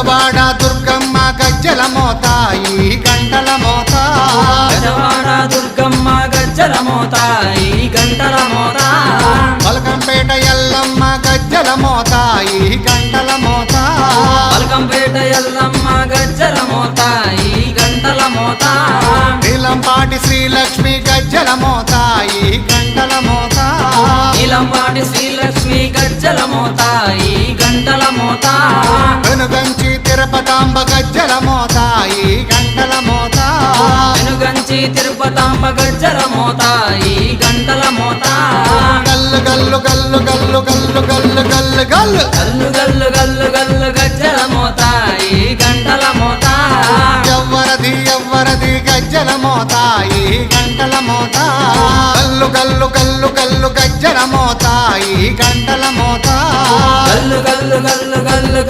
గజవాడ దుర్గమ్మ గజ్జల మోత ఈ గంటల మోత గజవాడ దుర్గమ్మ గజ్జల మోత ఈ గంటల మోత బల్కంపేట ఎల్లమ్మ గజ్జల మోత ఈ గంటల మోత బల్కంపేట ఎల్లమ్మ గజ్జల మోత ఈ గంటల మోత నీలంపాటి శ్రీలక్ష్మి గజ్జల మోత ఈ గంటల మోత నీలంపాటి శ్రీలక్ష్మి గజ్జల మోత ఈ గంటల మోత వెనుగంచి తిరుపతాంబ గజ్జల మోత ఈ గంటల మోత వెనుగంచి తిరుపతాంబ గజ్జల మోత ఈ గంటల మోత గల్లు గల్లు గల్లు గల్లు గల్లు గల్లు గల్లు గల్లు గల్లు గల్లు గల్లు గల్లు గజ్జల మోత ఈ గంటల మోత ఎవ్వరది గజ్జల మోత ఈ గంటల మోత గల్లు గల్లు గల్లు గల్లు గజ్జల మోత ఈ గంటల మోత గల్లు గల్లు గల్లు గల్లు